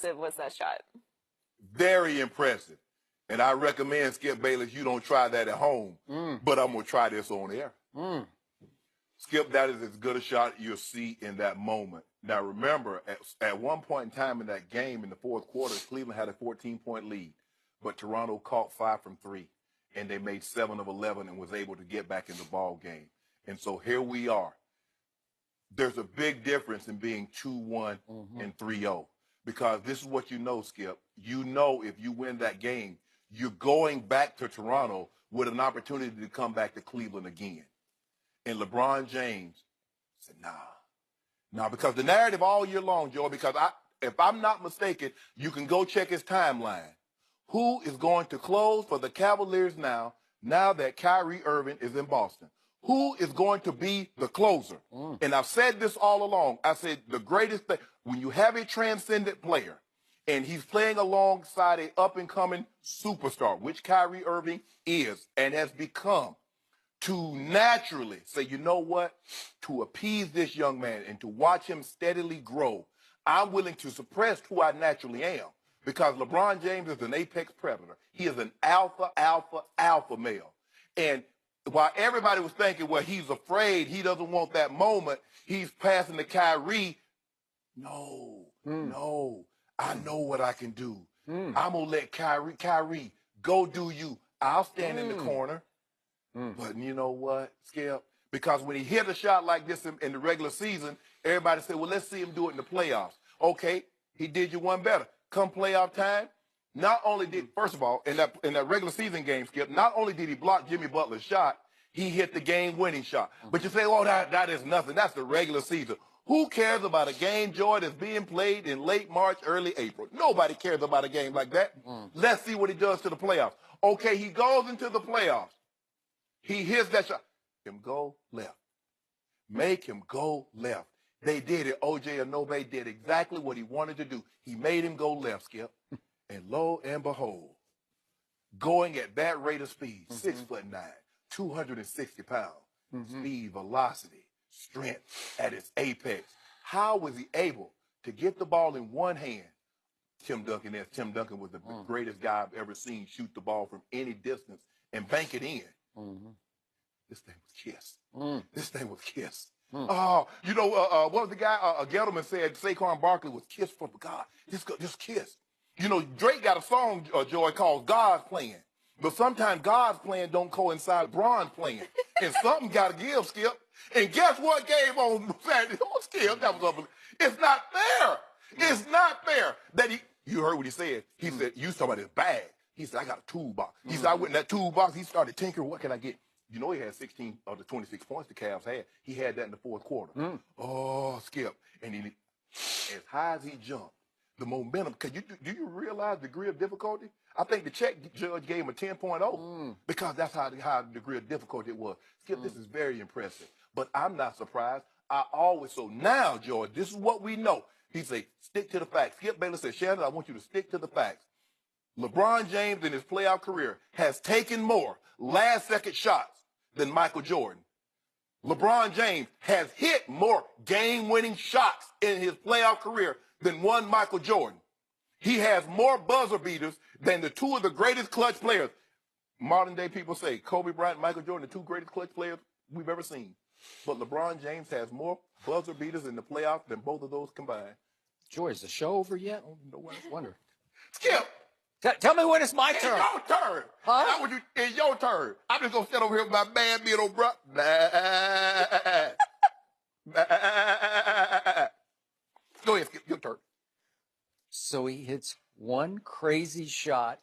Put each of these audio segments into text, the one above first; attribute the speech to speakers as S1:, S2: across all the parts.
S1: impressive was that shot?
S2: Very impressive. And I recommend, Skip Bayless, you don't try that at home, but I'm going to try this on air. Skip, that is as good a shot you'll see in that moment. Now, remember, at one point in time in that game, in the fourth quarter, Cleveland had a 14-point lead, but Toronto caught 5 from 3, and they made 7 of 11 and was able to get back in the ball game. And so here we are. There's a big difference in being 2-1 and 3-0, because this is what you know, Skip. You know if you win that game, you're going back to Toronto with an opportunity to come back to Cleveland again. And LeBron James said, nah, because the narrative all year long, Joe, because if I'm not mistaken, you can go check his timeline. Who is going to close for the Cavaliers now that Kyrie Irving is in Boston? Who is going to be the closer? And I've said this all along. I said the greatest thing, when you have a transcendent player and he's playing alongside an up-and-coming superstar, which Kyrie Irving is and has become, to naturally say, you know what, to appease this young man and to watch him steadily grow, I'm willing to suppress who I naturally am, because LeBron James is an apex predator. He is an alpha male. And while everybody was thinking, well, he's afraid, he doesn't want that moment, he's passing to Kyrie. No, I know what I can do. I'm going to let Kyrie, go do you. I'll stand in the corner. But you know what, Skip? Because when he hit a shot like this in the regular season, everybody said, well, let's see him do it in the playoffs. Okay, he did you one better. Come playoff time, not only did, first of all, in that regular season game, Skip, not only did he block Jimmy Butler's shot, he hit the game-winning shot. But you say, oh, that is nothing. That's the regular season. Who cares about a game, Joy, that's being played in late March, early April? Nobody cares about a game like that. Let's see what he does to the playoffs. Okay, he goes into the playoffs. He hits that shot. Him go left. Make him go left. They did it. O.J. Anunoby did exactly what he wanted to do. He made him go left, Skip. And lo and behold, going at that rate of speed, 6'9", 260 pounds, speed, velocity, strength at its apex. How was he able to get the ball in one hand? Tim Duncan was the greatest guy I've ever seen shoot the ball from any distance and bank it in. This thing was kissed. This thing was kissed. Oh, you know, what was the guy? Gettleman said Saquon Barkley was kissed from God. Just kiss. You know, Drake got a song, Joy, called God's Plan. But sometimes God's plan don't coincide with Bron's plan. And something got to give, Skip. And guess what game on Saturday? Oh, Skip, that was unbelievable. It's not fair. It's not fair. You heard what he said. He said, you talking about his bag. He said, I got a toolbox. He said, I went in that toolbox. He started tinkering. What can I get? You know, he had 16 of the 26 points the Cavs had. He had that in the fourth quarter. Oh, Skip. And he, as high as he jumped, the momentum, do you realize the degree of difficulty? I think the check judge gave him a 10.0 because that's how the degree of difficulty it was. Skip, this is very impressive. But I'm not surprised. So now, George, this is what we know. He said, stick to the facts. Skip Bayless said, Shannon, I want you to stick to the facts. LeBron James in his playoff career has taken more last-second shots than Michael Jordan. LeBron James has hit more game-winning shots in his playoff career than one Michael Jordan. He has more buzzer beaters than the two of the greatest clutch players. Modern-day people say Kobe Bryant and Michael Jordan, the two greatest clutch players we've ever seen. But LeBron James has more buzzer beaters in the playoffs than both of those combined.
S3: Joy, is the show over yet?
S2: Oh, no one wonder.
S3: Skip! Tell me when it's my turn.
S2: It's your turn.
S3: Huh?
S2: It's your turn. I'm just going to sit over here with my bad middle brother. Go ahead, Skip. Your turn.
S3: So he hits one crazy shot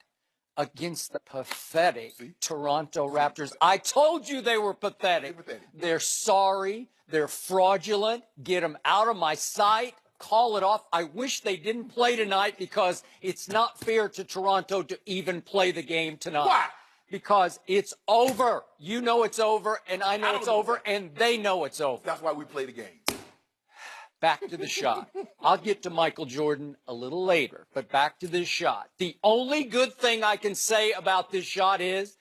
S3: against the pathetic Toronto Raptors. I told you they were pathetic. They're sorry. They're fraudulent. Get them out of my sight. Call it off. I wish they didn't play tonight because it's not fair to Toronto to even play the game tonight.
S2: Why?
S3: Because it's over. You know it's over, and I know it's over, and they know it's over.
S2: That's why we play the game.
S3: Back to the shot. I'll get to Michael Jordan a little later, but back to this shot. The only good thing I can say about this shot is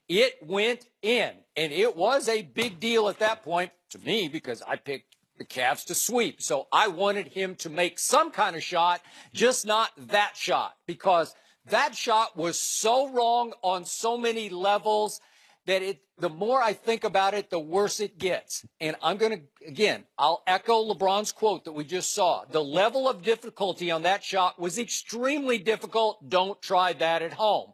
S3: it went in, and it was a big deal at that point to me because I picked the Cavs to sweep. So I wanted him to make some kind of shot, just not that shot, because that shot was so wrong on so many levels that the more I think about it, the worse it gets. And I'm going to, again, I'll echo LeBron's quote that we just saw. The level of difficulty on that shot was extremely difficult. Don't try that at home.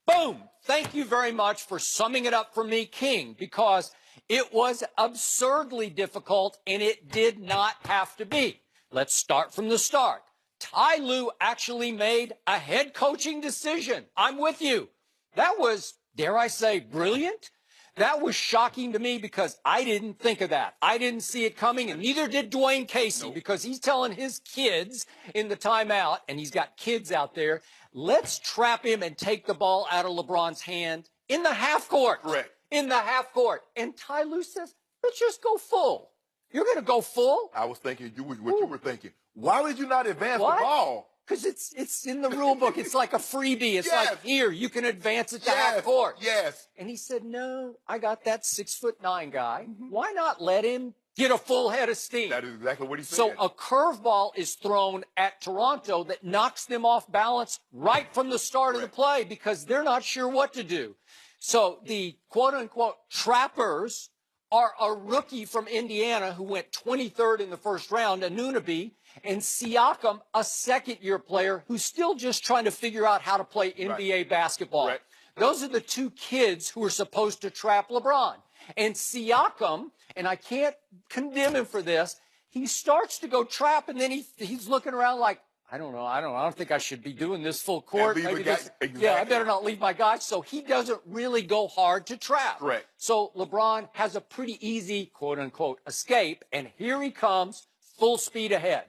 S3: Boom. Thank you very much for summing it up for me, King, because it was absurdly difficult and it did not have to be. Let's start from the start. Ty Lue actually made a head coaching decision. I'm with you. That was, dare I say, brilliant. That was shocking to me because I didn't think of that. I didn't see it coming, and neither did Dwayne Casey, because he's telling his kids in the timeout, and he's got kids out there, let's trap him and take the ball out of LeBron's hand in the half court.
S2: Correct.
S3: In the half court. And Ty Lue says, let's just go full. You're going to go full?
S2: I was thinking what you were thinking. Why would you not advance the ball?
S3: Because it's in the rule book. It's like a freebie. It's like, here, you can advance it to half court.
S2: Yes.
S3: And he said, no, I got that 6'9" guy. Why not let him get a full head of steam?
S2: That is exactly what he said.
S3: So a curveball is thrown at Toronto that knocks them off balance right from the start of the play because they're not sure what to do. So the quote-unquote trappers are a rookie from Indiana who went 23rd in the first round, Anunoby, and Siakam, a second-year player who's still just trying to figure out how to play NBA basketball.
S2: Right.
S3: Those are the two kids who are supposed to trap LeBron. And Siakam, and I can't condemn him for this, he starts to go trap, and then he's looking around like, I don't know. I don't think I should be doing this full court. Yeah, I better not leave my guys. So he doesn't really go hard to trap.
S2: Correct.
S3: So LeBron has a pretty easy, quote-unquote, escape, and here he comes, full speed ahead.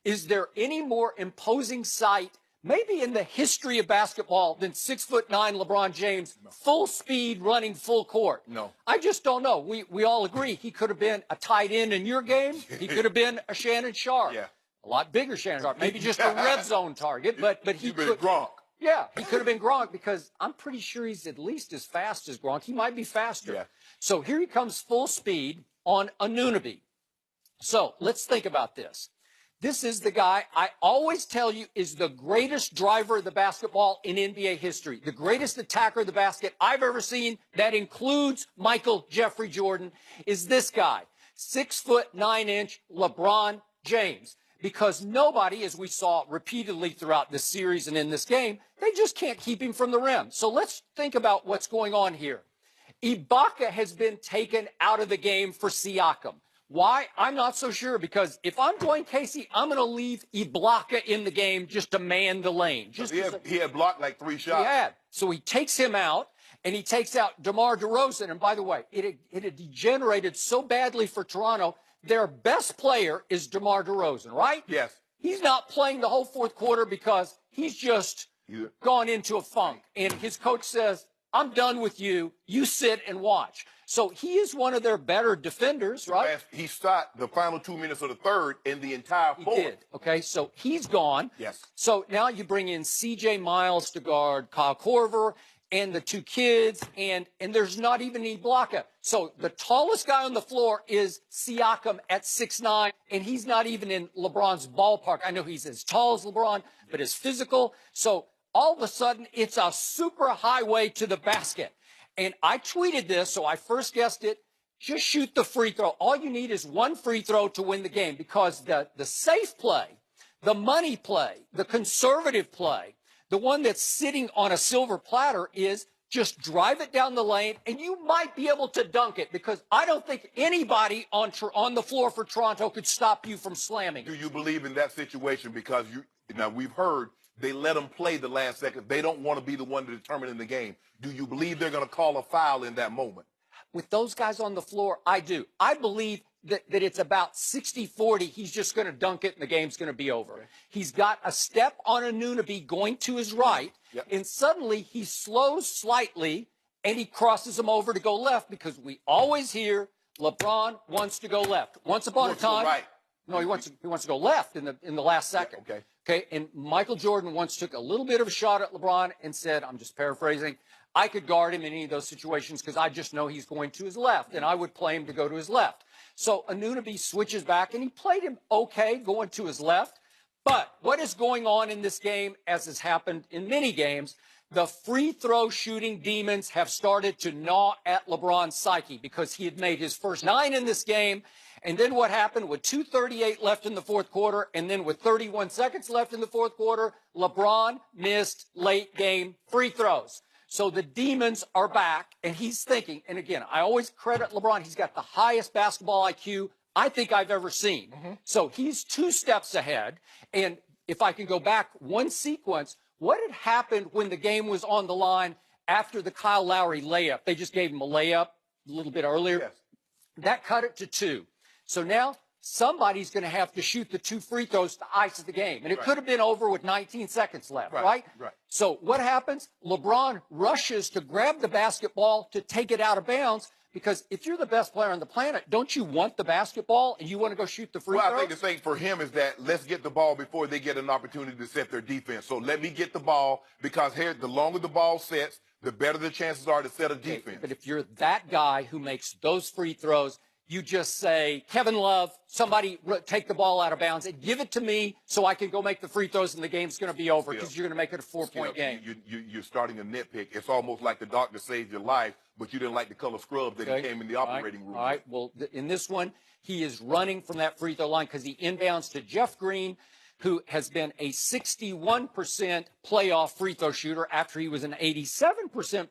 S3: Is there any more imposing sight, maybe in the history of basketball, than 6'9" LeBron James, full speed, running full court?
S2: No.
S3: I just don't know. We all agree he could have been a tight end in your game. He could have been a Shannon Sharpe.
S2: Yeah.
S3: A lot bigger Shannon Sharpe, maybe just a red zone target, but he could.
S2: Gronk.
S3: Yeah, he could have been Gronk because I'm pretty sure he's at least as fast as Gronk. He might be faster.
S2: Yeah.
S3: So here he comes full speed on Anunoby. So let's think about this. This is the guy I always tell you is the greatest driver of the basketball in NBA history, the greatest attacker of the basket I've ever seen. That includes Michael Jeffrey Jordan. Is this guy, 6'9" LeBron James? Because nobody, as we saw repeatedly throughout this series and in this game, they just can't keep him from the rim. So let's think about what's going on here. Ibaka has been taken out of the game for Siakam. Why? I'm not so sure, because if I'm Dwayne Casey, I'm going to leave Ibaka in the game just to man the lane.
S2: He had blocked like 3 shots.
S3: He had. So he takes him out, and he takes out DeMar DeRozan. And by the way, it had degenerated so badly for Toronto. Their best player is DeMar DeRozan, right?
S2: Yes.
S3: He's not playing the whole fourth quarter because he's just gone into a funk. And his coach says, I'm done with you. You sit and watch. So he is one of their better defenders, right?
S2: He stopped the final 2 minutes of the third in the entire fourth.
S3: He did. Okay, so he's gone.
S2: Yes.
S3: So now you bring in C.J. Miles to guard Kyle Korver and the two kids, and there's not even Ibaka. So the tallest guy on the floor is Siakam at 6'9", and he's not even in LeBron's ballpark. I know he's as tall as LeBron, but as physical. So all of a sudden, it's a super highway to the basket. And I tweeted this, so I first guessed it. Just shoot the free throw. All you need is one free throw to win the game, because the safe play, the money play, the conservative play, the one that's sitting on a silver platter is just drive it down the lane, and you might be able to dunk it, because I don't think anybody on the floor for Toronto could stop you from slamming.
S2: Do you believe in that situation? Because now we've heard they let them play the last second. They don't want to be the one to determine in the game. Do you believe they're going to call a foul in that moment?
S3: With those guys on the floor, I do. I believe that it's about 60-40. He's just going to dunk it, and the game's going to be over. Okay. He's got a step on Anunoby going to his right, and suddenly he slows slightly, and he crosses him over to go left, because we always hear LeBron wants to go left. Once upon a time,
S2: right.
S3: No, he wants to go left in the last second.
S2: Yeah, okay.
S3: Okay, and Michael Jordan once took a little bit of a shot at LeBron and said, I'm just paraphrasing, I could guard him in any of those situations because I just know he's going to his left, and I would play him to go to his left. So Anunoby switches back, and he played him okay going to his left. But what is going on in this game, as has happened in many games, the free throw shooting demons have started to gnaw at LeBron's psyche because he had made his first 9 in this game. And then what happened with 2:38 left in the fourth quarter, and then with 31 seconds left in the fourth quarter, LeBron missed late game free throws. So the demons are back, and he's thinking, and again, I always credit LeBron. He's got the highest basketball IQ I think I've ever seen. So he's 2 steps ahead. And if I can go back one sequence, what had happened when the game was on the line after the Kyle Lowry layup? They just gave him a layup a little bit earlier.
S2: Yes.
S3: That cut it to 2. So now somebody's going to have to shoot the 2 free throws to ice the game. And it could have been over with 19 seconds left, right? So what happens? LeBron rushes to grab the basketball to take it out of bounds, because if you're the best player on the planet, don't you want the basketball and you want to go shoot the free throws?
S2: I think the thing for him is that let's get the ball before they get an opportunity to set their defense. So let me get the ball, because here, the longer the ball sets, the better the chances are to set a defense.
S3: But if you're that guy who makes those free throws, you just say, Kevin Love, somebody take the ball out of bounds and give it to me so I can go make the free throws and the game's going to be over, because you're going to make it a 4-point game.
S2: You're starting a nitpick. It's almost like the doctor saved your life, but you didn't like the color scrubs that he came in the operating room.
S3: All right. Well, in this one, he is running from that free throw line because he inbounds to Jeff Green, who has been a 61% playoff free throw shooter after he was an 87%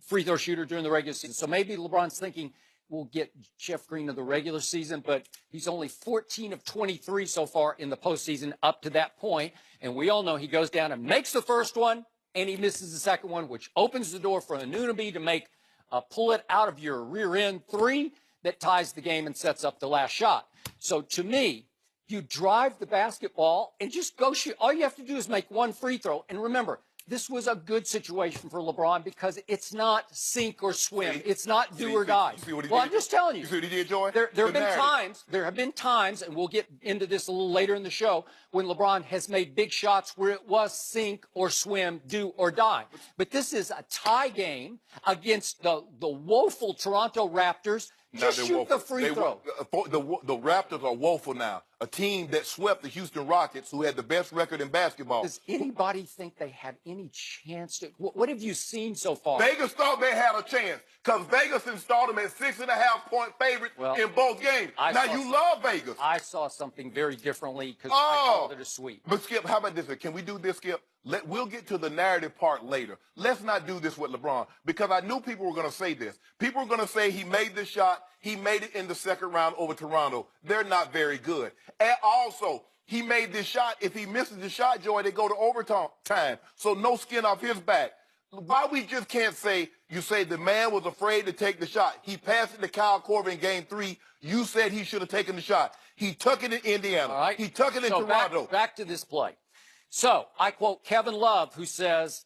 S3: free throw shooter during the regular season. So maybe LeBron's thinking, we'll get Jeff Green of the regular season, but he's only 14 of 23 so far in the postseason up to that point. And we all know he goes down and makes the first one, and he misses the second one, which opens the door for Anunoby to make a pull it out of your rear end 3 that ties the game and sets up the last shot. So to me, you drive the basketball and just go shoot. All you have to do is make 1 free throw. And remember, this was a good situation for LeBron because it's not sink or swim. It's not do or die. Well, I'm just telling you.
S2: You see what he did, Joy?
S3: There have been times, and we'll get into this a little later in the show, when LeBron has made big shots where it was sink or swim, do or die. But this is a tie game against the woeful Toronto Raptors. Just shoot the free throw.
S2: The Raptors are woeful now. A team that swept the Houston Rockets, who had the best record in basketball.
S3: Does anybody think they had any chance to? What have you seen so far?
S2: Vegas thought they had a chance because Vegas installed them at 6.5-point favorites in both games. Now, you love Vegas.
S3: I saw something very differently because I called it a sweep.
S2: But, Skip, how about this? Can we do this, Skip? We'll get to the narrative part later. Let's not do this with LeBron, because I knew people were going to say this. People were going to say he made this shot. He made it in the second round over Toronto. They're not very good. And also, he made this shot. If he misses the shot, Joy, they go to overtime. So no skin off his back. Why we just can't say, you say the man was afraid to take the shot. He passed it to Kyle Korver in game 3. You said he should have taken the shot. He took it in Indiana.
S3: All right.
S2: He took it in Toronto.
S3: Back to this play. So I quote Kevin Love, who says,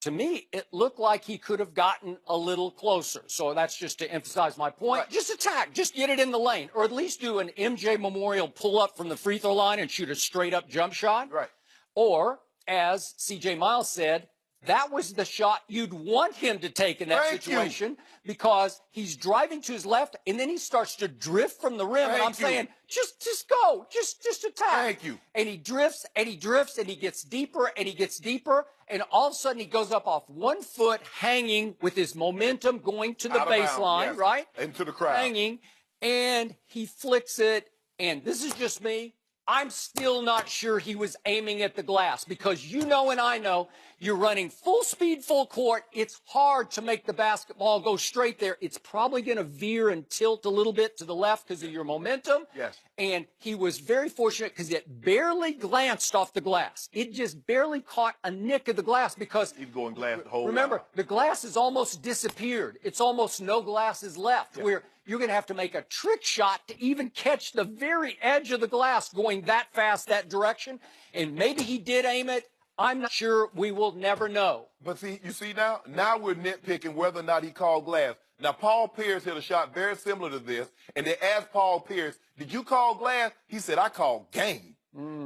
S3: to me, it looked like he could have gotten a little closer. So that's just to emphasize my point. Right. Just attack. Just get it in the lane. Or at least do an MJ Memorial pull-up from the free throw line and shoot a straight-up jump shot.
S2: Right.
S3: Or, as C.J. Miles said, that was the shot you'd want him to take in that situation, because he's driving to his left and then he starts to drift from the rim. And I'm saying, just go, just attack.
S2: Thank you.
S3: And he drifts and he drifts and he gets deeper and he gets deeper. And all of a sudden he goes up off 1 foot, hanging with his momentum going to the baseline, right?
S2: Into the crowd.
S3: Hanging, and he flicks it. And this is just me. I'm still not sure he was aiming at the glass, because you know and I know you're running full speed, full court. It's hard to make the basketball go straight there. It's probably going to veer and tilt a little bit to the left because of your momentum.
S2: Yes.
S3: And he was very fortunate because it barely glanced off the glass. It just barely caught a nick of the glass, because
S2: he's going glass the whole
S3: remember,
S2: round.
S3: the glass has almost disappeared. It's almost no glasses left, where you're going to have to make a trick shot to even catch the very edge of the glass going that fast, that direction. And maybe he did aim it. I'm not sure. We will never know.
S2: But see, you see now we're nitpicking whether or not he called glass. Now, Paul Pierce hit a shot very similar to this, and they asked Paul Pierce, did you call glass? He said, I called game.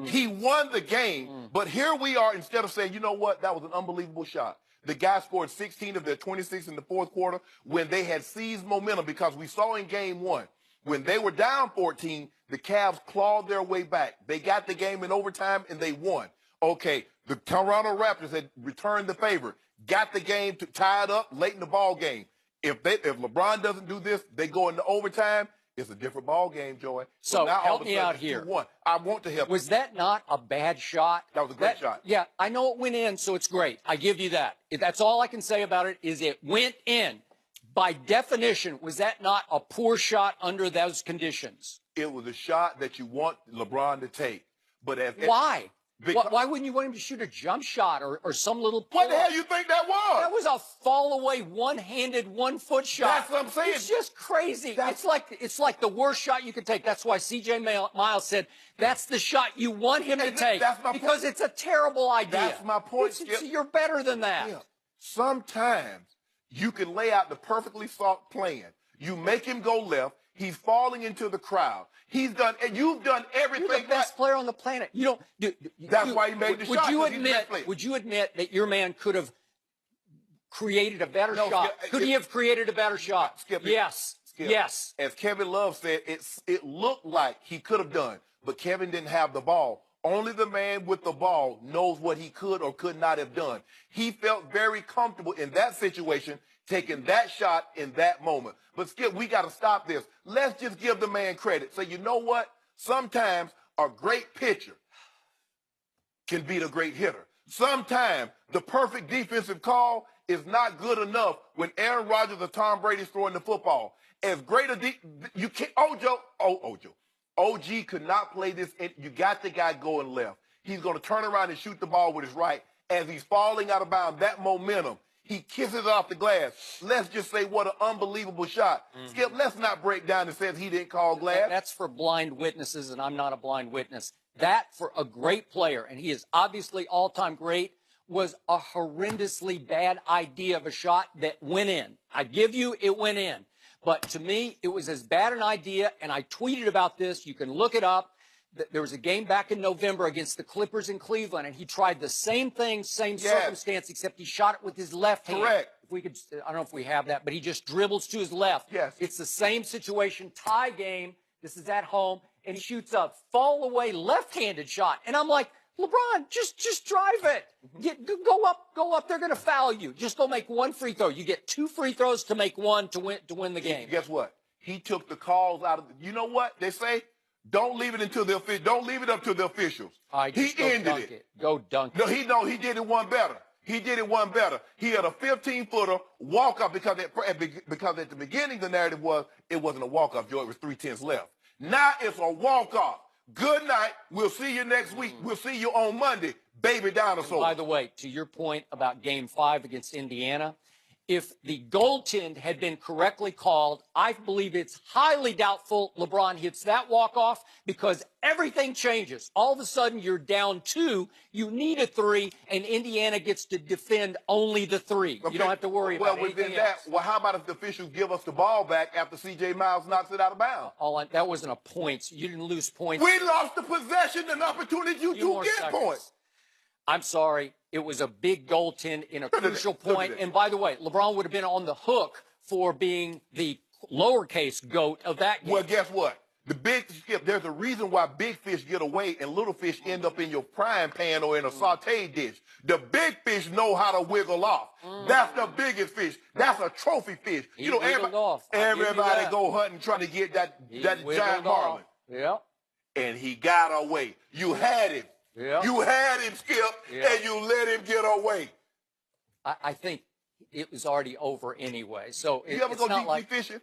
S2: He won the game, but here we are, instead of saying, you know what, that was an unbelievable shot. The guy scored 16 of their 26 in the fourth quarter when they had seized momentum, because we saw in game 1, When they were down 14, the Cavs clawed their way back. They got the game in overtime, and they won. Okay, the Toronto Raptors had returned the favor, got the game tied up late in the ball game. If LeBron doesn't do this, they go into overtime. It's a different ball game, Joey.
S3: So
S2: now
S3: help me out here.
S2: 2-1. I want to help.
S3: Was that not a bad shot?
S2: That was a great shot.
S3: Yeah, I know it went in, so it's great. I give you that. That's all I can say about it is it went in. By definition, was that not a poor shot under those conditions?
S2: It was a shot that you want LeBron to take. But
S3: why? Why wouldn't you want him to shoot a jump shot or some little pull?
S2: What the hell you think that was?
S3: That was a fall away, one-handed, one-foot shot.
S2: That's what I'm saying.
S3: It's just crazy. It's like the worst shot you could take. That's why C.J. Miles said that's the shot you want him to take.
S2: That's my
S3: because
S2: point.
S3: it's a terrible idea.
S2: That's my point, Skip.
S3: You're better than that.
S2: Yeah. Sometimes you can lay out the perfectly thought plan. You make him go left. He's falling into the crowd. He's done, and you've done everything.
S3: You're the best player on the planet. You don't.
S2: That's why he made the shot.
S3: Would you admit that your man could have created a better shot? Could he have created a better shot?
S2: Skip,
S3: yes.
S2: Skip.
S3: Yes.
S2: As Kevin Love said, it looked like he could have done, but Kevin didn't have the ball. Only the man with the ball knows what he could or could not have done. He felt very comfortable in that situation, taking that shot in that moment. But Skip, we got to stop this. Let's just give the man credit. So you know what? Sometimes a great pitcher can beat a great hitter. Sometimes the perfect defensive call is not good enough when Aaron Rodgers or Tom Brady's throwing the football. As great a you can't. OG could not play this. You got the guy going left. He's going to turn around and shoot the ball with his right. As he's falling out of bounds, that momentum, he kisses off the glass. Let's just say what an unbelievable shot. Skip, let's not break down and say he didn't call glass.
S3: That's for blind witnesses, and I'm not a blind witness. That, for a great player, and he is obviously all-time great, was a horrendously bad idea of a shot that went in. I give you, it went in. But to me, it was as bad an idea, and I tweeted about this. You can look it up. There was a game back in November against the Clippers in Cleveland, and he tried the same thing, same circumstance, except he shot it with his left hand.
S2: Correct.
S3: If we could, I don't know if we have that, but he just dribbles to his left.
S2: Yes.
S3: It's the same situation, tie game. This is at home, and he shoots a fall-away left-handed shot. And I'm like, LeBron, just drive it. Go up. They're going to foul you. Just go make one free throw. You get 2 free throws to make one to win the game.
S2: Guess what? He took the calls out of. You know what they say? Don't leave it up to the officials. He ended it.
S3: Go dunk it.
S2: No, he did it one better. He did it one better. He had a 15-footer walk up because at the beginning the narrative was it wasn't a walk off, Joe. It was 3/10 left. Now it's a walk off. Good night. We'll see you next week. We'll see you on Monday, baby dinosaur.
S3: By the way, to your point about Game 5 against Indiana, if the goaltend had been correctly called, I believe it's highly doubtful LeBron hits that walk-off because everything changes. All of a sudden, you're down 2, you need a 3, and Indiana gets to defend only the 3. Okay. You don't have to worry about anything else.
S2: Well, how about if the officials give us the ball back after C.J. Miles knocks it out of bounds?
S3: That wasn't a point. You didn't lose points.
S2: We lost the possession and opportunity to get points.
S3: I'm sorry. It was a big goaltend in a crucial point. And by the way, LeBron would have been on the hook for being the lowercase goat of that game.
S2: Well, guess what? There's a reason why big fish get away and little fish end up in your frying pan or in a sauté dish. The big fish know how to wiggle off. That's the biggest fish. That's a trophy fish. Everybody go hunting trying to get that giant marlin.
S3: Yeah.
S2: And he got away. You had him. Yeah. You had him, Skip, and you let him get away.
S3: I think it was already over anyway. So
S2: you ever go deep fishing?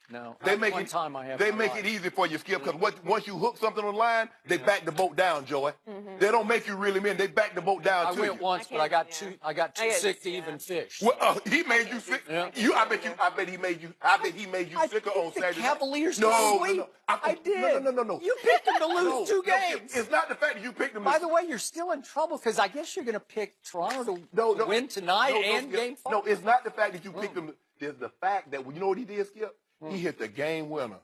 S3: No.
S2: They make it easy for you, Skip, because once you hook something on the line, they back the boat down, Joey. They don't make you reel him in. They back the boat down too.
S3: I went once, but I got too sick to even fish.
S2: Well, he made you sick. Yeah. I bet he made you sicker on Saturday.
S3: The Cavaliers.
S2: No.
S3: I did.
S2: No.
S3: You picked them to lose 2 games.
S2: It's not the fact that you picked them.
S3: By the way, you're still in trouble because I guess you're going to pick Toronto to win tonight and Game 5.
S2: No, it's not the fact that you picked them. It's the fact that you know what he did, Skip. He hit the game winner.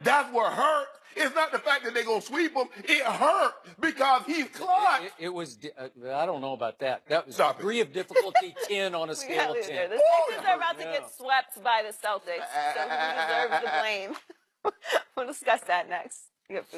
S2: That's what hurt. It's not the fact that they're going to sweep him. It hurt because he's clutched.
S3: It was, I don't know about that. That was degree of difficulty 10 on a scale of 10.
S1: The Sixers are about to get swept by the Celtics, so he deserves the blame. We'll discuss that next. You got food.